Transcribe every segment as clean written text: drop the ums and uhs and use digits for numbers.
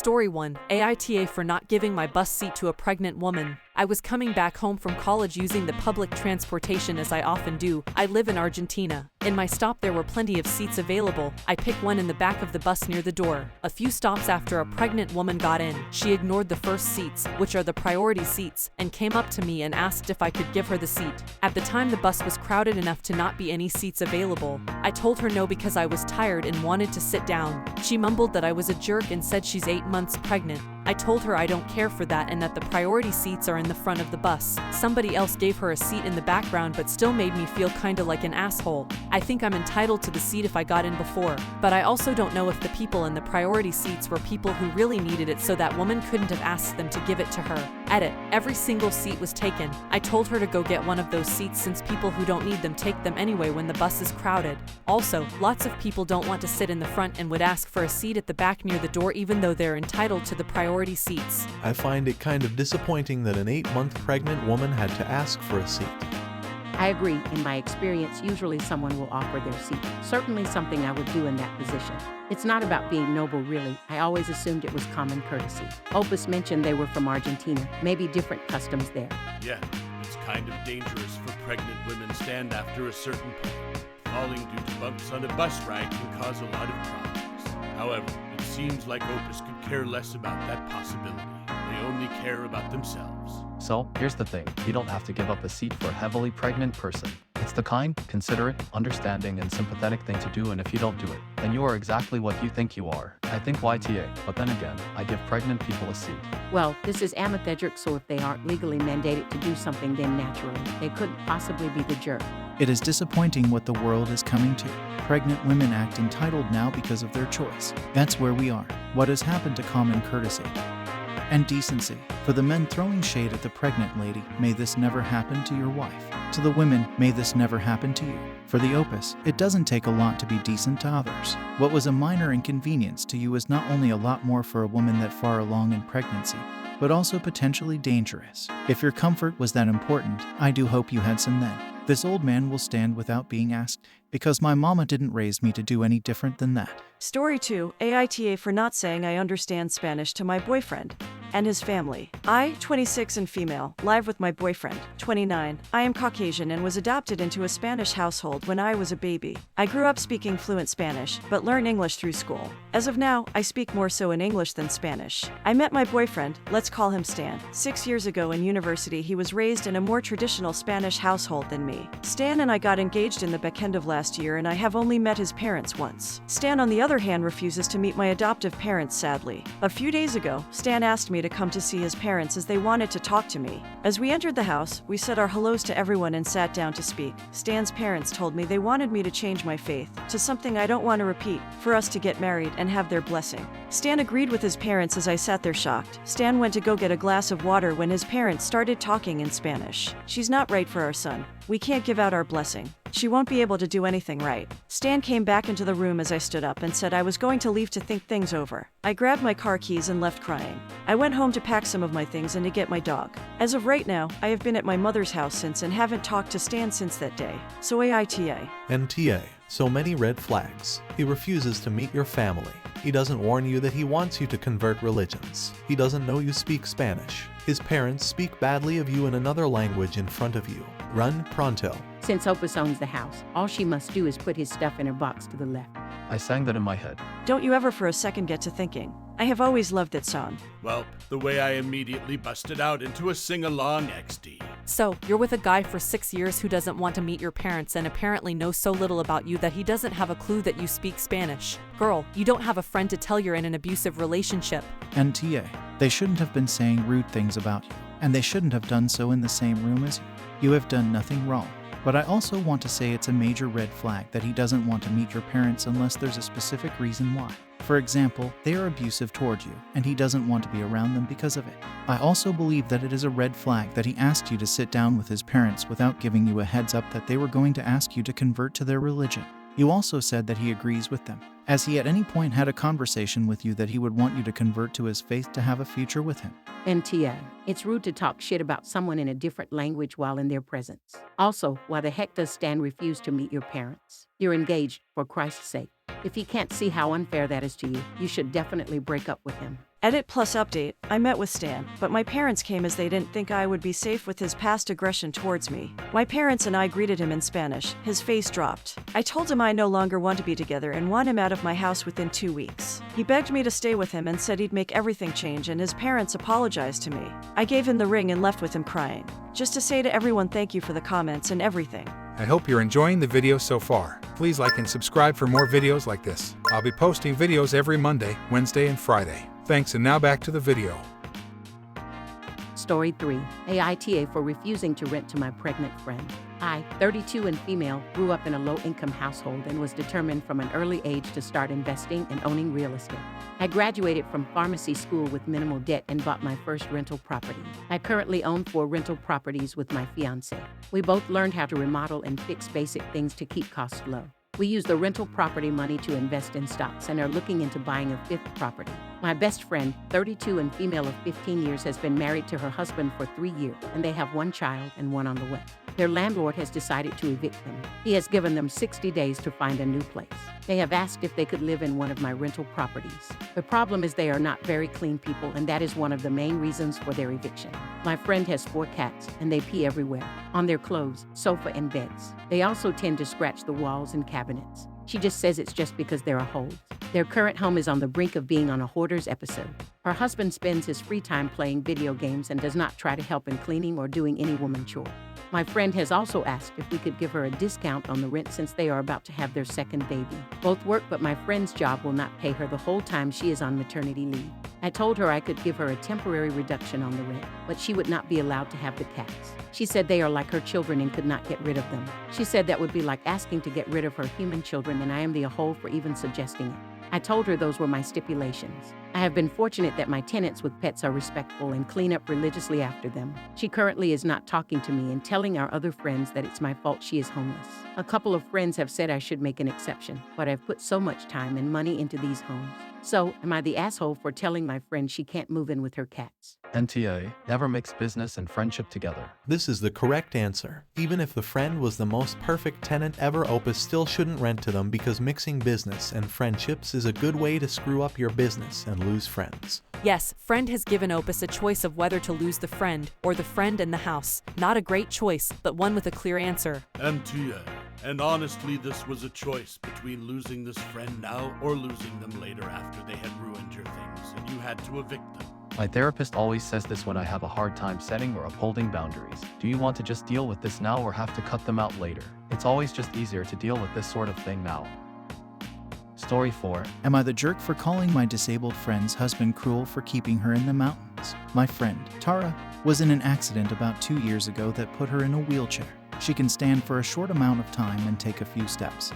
Story 1. AITA for not giving my bus seat to a pregnant woman. I was coming back home from college using the public transportation as I often do. I live in Argentina. In my stop there were plenty of seats available. I picked one in the back of the bus near the door. A few stops after a pregnant woman got in, she ignored the first seats, which are the priority seats, and came up to me and asked if I could give her the seat. At the time the bus was crowded enough to not be any seats available. I told her no because I was tired and wanted to sit down. She mumbled that I was a jerk and said she's 8 months pregnant. I told her I don't care for that and that the priority seats are in the front of the bus. Somebody else gave her a seat in the background but still made me feel kinda like an asshole. I think I'm entitled to the seat if I got in before, but I also don't know if the people in the priority seats were people who really needed it so that woman couldn't have asked them to give it to her. Edit. Every single seat was taken. I told her to go get one of those seats since people who don't need them take them anyway when the bus is crowded. Also, lots of people don't want to sit in the front and would ask for a seat at the back near the door even though they're entitled to the priority seats. I find it kind of disappointing that an 8-month pregnant woman had to ask for a seat. I agree. In my experience, usually someone will offer their seat. Certainly something I would do in that position. It's not about being noble, really. I always assumed it was common courtesy. Opus mentioned they were from Argentina. Maybe different customs there. Yeah, it's kind of dangerous for pregnant women stand after a certain point. Falling due to bumps on a bus ride can cause a lot of problems. However, it seems like Opus could care less about that possibility. They only care about themselves. So, here's the thing. You don't have to give up a seat for a heavily pregnant person. It's the kind, considerate, understanding, and sympathetic thing to do, and if you don't do it, then you are exactly what you think you are. I think YTA, but then again, I give pregnant people a seat. Well, this is amethedric, so if they aren't legally mandated to do something, then naturally, they couldn't possibly be the jerk. It is disappointing what the world is coming to. Pregnant women act entitled now because of their choice. That's where we are. What has happened to common courtesy and decency? For the men throwing shade at the pregnant lady, may this never happen to your wife. To the women, may this never happen to you. For the Opus, it doesn't take a lot to be decent to others. What was a minor inconvenience to you is not only a lot more for a woman that far along in pregnancy, but also potentially dangerous. If your comfort was that important, I do hope you had some then. This old man will stand without being asked, because my mama didn't raise me to do any different than that. Story 2. AITA for not saying I understand Spanish to my boyfriend and his family. I, 26 and female, live with my boyfriend, 29. I am Caucasian and was adopted into a Spanish household when I was a baby. I grew up speaking fluent Spanish, but learned English through school. As of now, I speak more so in English than Spanish. I met my boyfriend, let's call him Stan, 6 years ago in university. He was raised in a more traditional Spanish household than me. Stan and I got engaged in the back end of last year, and I have only met his parents once. Stan, on the other hand, refuses to meet my adoptive parents, sadly. A few days ago, Stan asked me to come to see his parents as they wanted to talk to me. As we entered the house, we said our hellos to everyone and sat down to speak. Stan's parents told me they wanted me to change my faith to something I don't want to repeat, for us to get married and have their blessing. Stan agreed with his parents as I sat there shocked. Stan went to go get a glass of water when his parents started talking in Spanish. She's not right for our son. We can't give out our blessing. She won't be able to do anything right. Stan came back into the room as I stood up and said I was going to leave to think things over. I grabbed my car keys and left crying. I went home to pack some of my things and to get my dog. As of right now, I have been at my mother's house since and haven't talked to Stan since that day. So AITA. NTA. So many red flags. He refuses to meet your family. He doesn't warn you that he wants you to convert religions. He doesn't know you speak Spanish. His parents speak badly of you in another language in front of you. Run pronto. Since Opus owns the house, all she must do is put his stuff in her box to the left. I sang that in my head. Don't you ever for a second get to thinking, I have always loved that song. Well, the way I immediately busted out into a sing-along XD. So, you're with a guy for 6 years who doesn't want to meet your parents and apparently knows so little about you that he doesn't have a clue that you speak Spanish. Girl, you don't have a friend to tell you're in an abusive relationship. NTA. They shouldn't have been saying rude things about you, and they shouldn't have done so in the same room as you. You have done nothing wrong. But I also want to say it's a major red flag that he doesn't want to meet your parents unless there's a specific reason why. For example, they are abusive toward you, and he doesn't want to be around them because of it. I also believe that it is a red flag that he asked you to sit down with his parents without giving you a heads up that they were going to ask you to convert to their religion. You also said that he agrees with them. Has he at any point had a conversation with you that he would want you to convert to his faith to have a future with him? NTA. It's rude to talk shit about someone in a different language while in their presence. Also, why the heck does Stan refuse to meet your parents? You're engaged, for Christ's sake. If he can't see how unfair that is to you, you should definitely break up with him. Edit plus update. I met with Stan, but my parents came as they didn't think I would be safe with his past aggression towards me. My parents and I greeted him in Spanish. His face dropped. I told him I no longer want to be together and want him out of my house within 2 weeks. He begged me to stay with him and said he'd make everything change, and his parents apologized to me. I gave him the ring and left with him crying. Just to say to everyone thank you for the comments and everything. I hope you're enjoying the video so far. Please like and subscribe for more videos like this. I'll be posting videos every Monday, Wednesday, and Friday. Thanks, and now back to the video. Story 3. AITA for refusing to rent to my pregnant friend. I, 32 and female, grew up in a low-income household and was determined from an early age to start investing and owning real estate. I graduated from pharmacy school with minimal debt and bought my first rental property. I currently own 4 rental properties with my fiancé. We both learned how to remodel and fix basic things to keep costs low. We use the rental property money to invest in stocks and are looking into buying a 5th property. My best friend, 32 and female of 15 years, has been married to her husband for 3 years, and they have 1 child and 1 on the way. Their landlord has decided to evict them. He has given them 60 days to find a new place. They have asked if they could live in one of my rental properties. The problem is they are not very clean people, and that is one of the main reasons for their eviction. My friend has 4 cats, and they pee everywhere, on their clothes, sofa, and beds. They also tend to scratch the walls and cabinets. She just says it's just because there are holes. Their current home is on the brink of being on a hoarder's episode. Her husband spends his free time playing video games and does not try to help in cleaning or doing any woman chore. My friend has also asked if we could give her a discount on the rent since they are about to have their 2nd baby. Both work, but my friend's job will not pay her the whole time she is on maternity leave. I told her I could give her a temporary reduction on the rent, but she would not be allowed to have the cats. She said they are like her children and could not get rid of them. She said that would be like asking to get rid of her human children, and I am the a-hole for even suggesting it. I told her those were my stipulations. I have been fortunate that my tenants with pets are respectful and clean up religiously after them. She currently is not talking to me and telling our other friends that it's my fault she is homeless. A couple of friends have said I should make an exception, but I've put so much time and money into these homes. So, am I the asshole for telling my friend she can't move in with her cats? NTA, never mix business and friendship together. This is the correct answer. Even if the friend was the most perfect tenant ever, Opus still shouldn't rent to them because mixing business and friendships is a good way to screw up your business and lose friends. Yes, friend has given Opus a choice of whether to lose the friend or the friend and the house. Not a great choice, but one with a clear answer. MTA. And honestly, this was a choice between losing this friend now or losing them later after they had ruined your things and you had to evict them. My therapist always says this when I have a hard time setting or upholding boundaries. Do you want to just deal with this now or have to cut them out later? It's always just easier to deal with this sort of thing now. Story 4. Am I the jerk for calling my disabled friend's husband cruel for keeping her in the mountains? My friend, Tara, was in an accident about 2 years ago that put her in a wheelchair. She can stand for a short amount of time and take a few steps.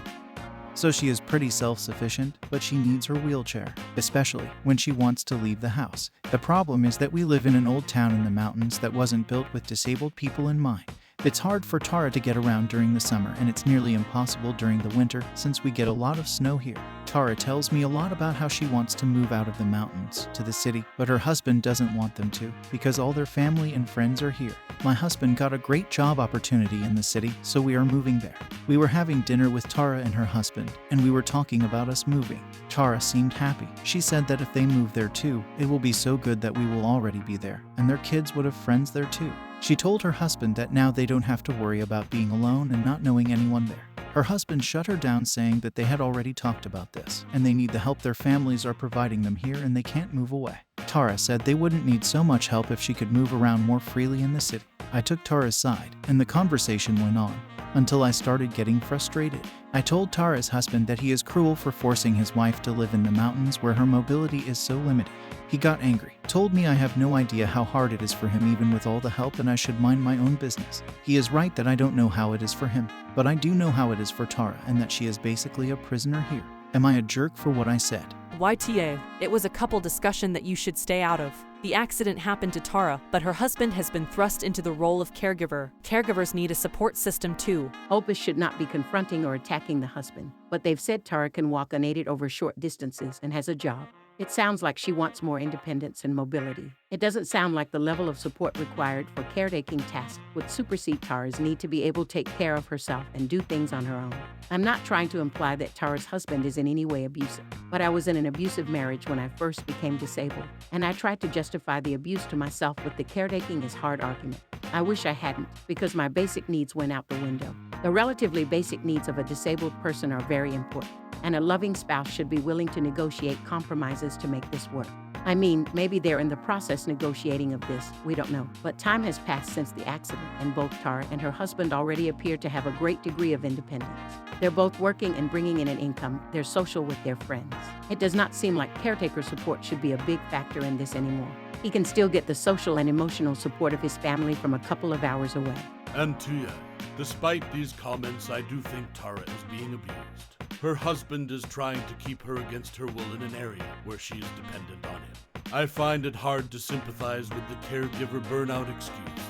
So she is pretty self-sufficient, but she needs her wheelchair, especially when she wants to leave the house. The problem is that we live in an old town in the mountains that wasn't built with disabled people in mind. It's hard for Tara to get around during the summer, and it's nearly impossible during the winter since we get a lot of snow here. Tara tells me a lot about how she wants to move out of the mountains to the city, but her husband doesn't want them to because all their family and friends are here. My husband got a great job opportunity in the city, so we are moving there. We were having dinner with Tara and her husband, and we were talking about us moving. Tara seemed happy. She said that if they move there too, it will be so good that we will already be there, and their kids would have friends there too. She told her husband that now they don't have to worry about being alone and not knowing anyone there. Her husband shut her down, saying that they had already talked about this, and they need the help their families are providing them here and they can't move away. Tara said they wouldn't need so much help if she could move around more freely in the city. I took Tara's side, and the conversation went on until I started getting frustrated. I told Tara's husband that he is cruel for forcing his wife to live in the mountains where her mobility is so limited. He got angry, told me I have no idea how hard it is for him even with all the help and I should mind my own business. He is right that I don't know how it is for him, but I do know how it is for Tara and that she is basically a prisoner here. Am I a jerk for what I said? YTA, it was a couple discussion that you should stay out of. The accident happened to Tara, but her husband has been thrust into the role of caregiver. Caregivers need a support system too. Opus should not be confronting or attacking the husband, but they've said Tara can walk unaided over short distances and has a job. It sounds like she wants more independence and mobility. It doesn't sound like the level of support required for caretaking tasks would supersede Tara's need to be able to take care of herself and do things on her own. I'm not trying to imply that Tara's husband is in any way abusive, but I was in an abusive marriage when I first became disabled, and I tried to justify the abuse to myself with the caretaking is hard argument. I wish I hadn't, because my basic needs went out the window. The relatively basic needs of a disabled person are very important, and a loving spouse should be willing to negotiate compromises to make this work. I mean, maybe they're in the process negotiating of this, we don't know. But time has passed since the accident, and both Tara and her husband already appear to have a great degree of independence. They're both working and bringing in an income, they're social with their friends. It does not seem like caretaker support should be a big factor in this anymore. He can still get the social and emotional support of his family from a couple of hours away. And Tia, despite these comments, I do think Tara is being abused. Her husband is trying to keep her against her will in an area where she is dependent on him. I find it hard to sympathize with the caregiver burnout excuse,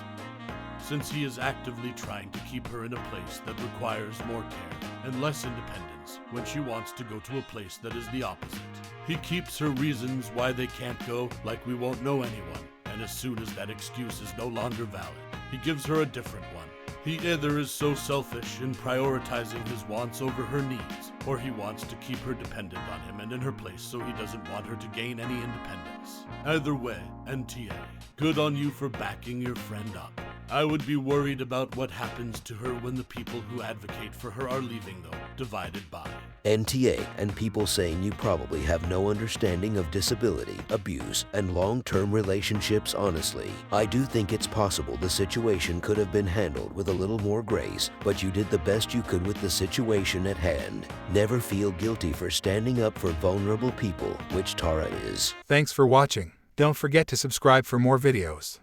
since he is actively trying to keep her in a place that requires more care and less independence when she wants to go to a place that is the opposite. He keeps her reasons why they can't go like we won't know anyone, and as soon as that excuse is no longer valid, he gives her a different one. He either is so selfish in prioritizing his wants over her needs, or he wants to keep her dependent on him and in her place so he doesn't want her to gain any independence. Either way, NTA, good on you for backing your friend up. I would be worried about what happens to her when the people who advocate for her are leaving, though, divided by NTA and people saying you probably have no understanding of disability, abuse, and long-term relationships. Honestly, I do think it's possible the situation could have been handled with a little more grace, but you did the best you could with the situation at hand. Never feel guilty for standing up for vulnerable people, which Tara is. Thanks for watching. Don't forget to subscribe for more videos.